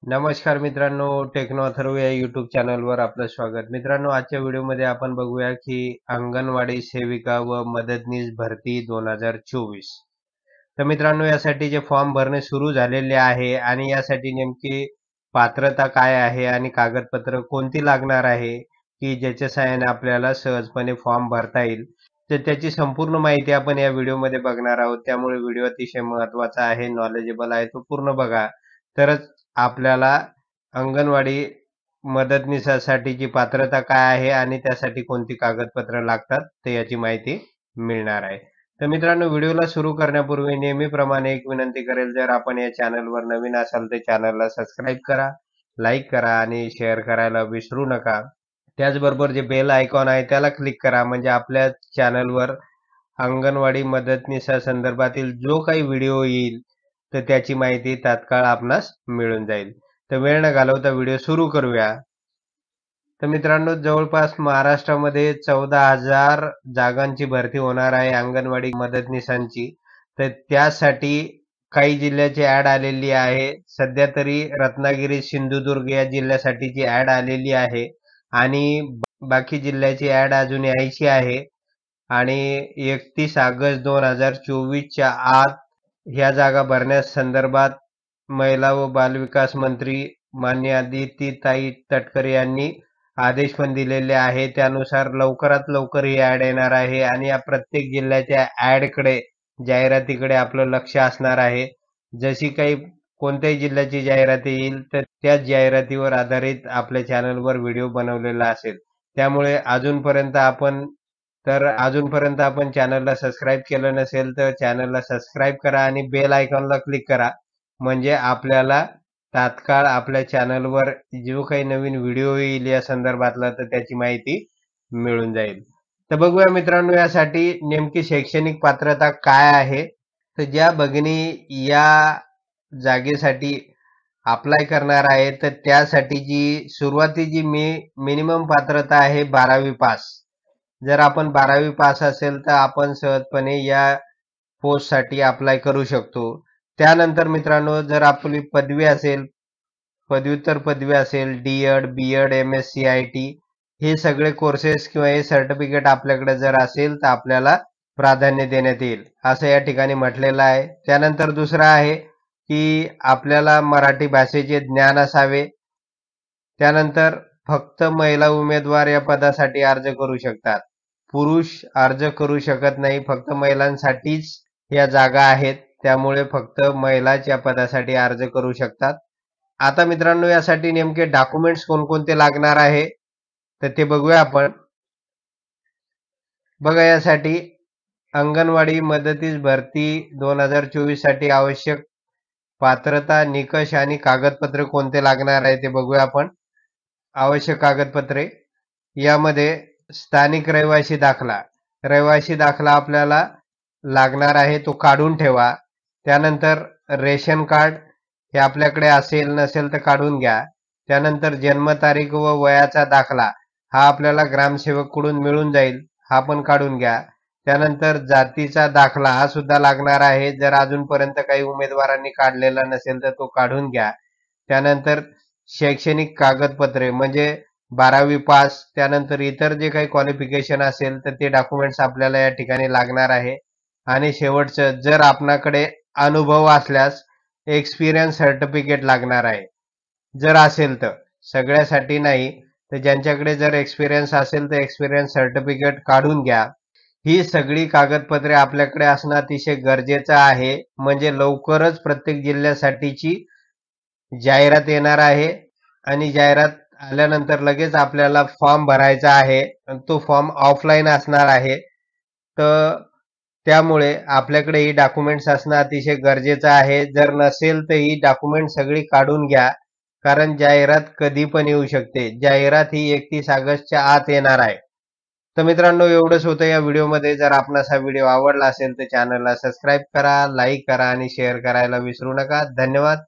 नमस्कार मित्रांनो, टेक्नो अथर्व या यूट्यूब चॅनलवर आपलं स्वागत. मित्रांनो, आजच्या व्हिडिओमध्ये आपण बघूया की अंगणवाडी सेविका व मदतनीस भरती 2024. तर मित्रांनो, यासाठी जे फॉर्म भरणे सुरू झालेले आहे आणि यासाठी नेमकी पात्रता काय आहे आणि कागदपत्र कोणती लागणार आहे की ज्याच्या सहाय्याने आपल्याला सहजपणे फॉर्म भरता येईल, तर त्याची संपूर्ण माहिती आपण या व्हिडिओमध्ये बघणार आहोत. त्यामुळे व्हिडिओ अतिशय महत्त्वाचा आहे, नॉलेजेबल आहे, तो पूर्ण बघा. तरच आपल्याला अंगणवाडी मदतनीसासाठीची पात्रता काय आहे आणि त्यासाठी कोणती कागदपत्र लागतात ते याची माहिती मिळणार आहे. तर मित्रांनो, व्हिडिओला सुरू करण्यापूर्वी नेहमीप्रमाणे एक विनंती करेल, जर आपण या चॅनलवर नवीन असाल तर चॅनलला सबस्क्राईब करा, लाईक करा आणि शेअर करायला विसरू नका. त्याचबरोबर जे बेल आयकॉन आहे त्याला क्लिक करा, म्हणजे आपल्या चॅनलवर अंगणवाडी मदतनीसा संदर्भातील जो काही व्हिडिओ येईल तर त्याची माहिती तात्काळ आपणास मिळून जाईल. तर वेळ न घालवता व्हिडिओ सुरू करूया. तर मित्रांनो, जवळपास महाराष्ट्रामध्ये 14,000 जागांची भरती होणार आहे अंगणवाडी मदतनीसांची. तर त्यासाठी काही जिल्ह्याची ॲड आलेली आहे. सध्या तरी रत्नागिरी, सिंधुदुर्ग या जिल्ह्यासाठीची ॲड आलेली आहे आणि बाकी जिल्ह्याची ॲड अजून यायची आहे आणि 31 ऑगस्ट 2024च्या आत ह्या जागा भरण्यास संदर्भात महिला व बालविकास मंत्री माननीय अदितीताई तटकरे यांनी आदेश पण दिलेले आहे. त्यानुसार लवकरात लवकर ही ॲड येणार आहे आणि या प्रत्येक जिल्ह्याच्या ॲडकडे, जाहिरातीकडे आपलं लक्ष असणार आहे. जशी काही कोणत्याही जिल्ह्याची जाहिरात येईल तर त्याच जाहिरातीवर आधारित आपल्या चॅनलवर व्हिडिओ बनवलेला असेल. त्यामुळे अजूनपर्यंत आपण चॅनलला सबस्क्राईब केलं नसेल तर चॅनलला सबस्क्राईब करा आणि बेल आयकॉनला क्लिक करा, म्हणजे आपल्याला तात्काळ आपल्या चॅनलवर जो काही नवीन व्हिडिओ येईल या संदर्भातला तर त्याची माहिती मिळून जाईल. तर बघूया मित्रांनो, यासाठी नेमकी शैक्षणिक पात्रता काय आहे. तर ज्या भगिनी या जागेसाठी अप्लाय करणार आहे तर त्यासाठीची सुरुवातीची मिनिमम पात्रता आहे 12वी पास. जर आपण 12वी पास असेल तर आपण सहजपणे या पोस्टसाठी अप्लाय करू शकतो. त्यानंतर मित्रांनो, जर आपली पदवी असेल, पदव्युत्तर पदवी असेल, डी.एड, बी.एड, एम.एस.सी.आय.टी हे सगळे कोर्सेस किंवा हे सर्टिफिकेट आपल्याकडे जर असेल तर आपल्याला प्राधान्य देण्यात येईल, असं या ठिकाणी म्हटलेलं आहे. त्यानंतर दुसरं आहे की आपल्याला मराठी भाषेचे ज्ञान असावे. त्यानंतर फक्त महिला उमेदवार या पदासाठी अर्ज करू शकतात. पुरुष अर्ज करू शकत नाही, फक्त महिलांसाठीच या जागा आहेत. त्यामुळे फक्त महिलाच या पदासाठी अर्ज करू शकतात. आता मित्रांनो, यासाठी नेमके डॉक्युमेंट्स कोणकोणते लागणार आहे तर ते बघूया आपण. बघा, यासाठी अंगणवाडी मदतीस भरती 2024 साठी आवश्यक पात्रता, निकष आणि कागदपत्रे कोणते लागणार आहे ते बघूया आपण. आवश्यक कागदपत्रे यामध्ये स्थानिक रहिवासी दाखला आपल्याला लागणार आहे, तो काढून ठेवा. त्यानंतर रेशन कार्ड हे आपल्याकडे असेल नसेल तर काढून घ्या. त्यानंतर जन्मतारीख व वयाचा दाखला हा आपल्याला ग्रामसेवककडून मिळून जाईल, हा पण काढून घ्या. त्यानंतर जातीचा दाखला हा सुद्धा लागणार आहे, जर अजूनपर्यंत काही उमेदवारांनी काढलेला नसेल तर तो काढून घ्या. त्यानंतर शैक्षणिक कागदपत्रे म्हणजे 12वी पास, त्यानंतर इतर जे काही क्वालिफिकेशन असेल तर ते डॉक्युमेंट्स आपल्याला या ठिकाणी लागणार आहे. आणि शेवटचं, जर आपणाकडे अनुभव असल्यास एक्सपिरियन्स सर्टिफिकेट लागणार आहे, जर असेल तर. सगळ्यासाठी नाही, तर ज्यांच्याकडे जर एक्सपिरियन्स असेल तर एक्सपिरियन्स सर्टिफिकेट काढून घ्या. ही सगळी कागदपत्रे आपल्याकडे असणं अतिशय गरजेचं आहे, म्हणजे लवकरच प्रत्येक जिल्ह्यासाठीची जाहिरात येणार आहे आणि जाहिरात आल्यानंतर लगेच आपल्याला फॉर्म भरायचा आहे. तो फॉर्म ऑफलाईन असणार आहे. तर त्यामुळे आपल्याकडे ही डॉक्युमेंट्स असणं अतिशय गरजेचं आहे. जर नसेल तर ही डॉक्युमेंट सगळी काढून घ्या, कारण जाहिरात कधी पण येऊ शकते. जाहिरात ही 31 ऑगस्टच्या आत येणार आहे. तर मित्रांनो, एवढंच होतं या व्हिडिओमध्ये. जर आपणास हा व्हिडिओ आवडला असेल तर चॅनलला सबस्क्राईब करा, लाईक करा आणि शेअर करायला विसरू नका. धन्यवाद.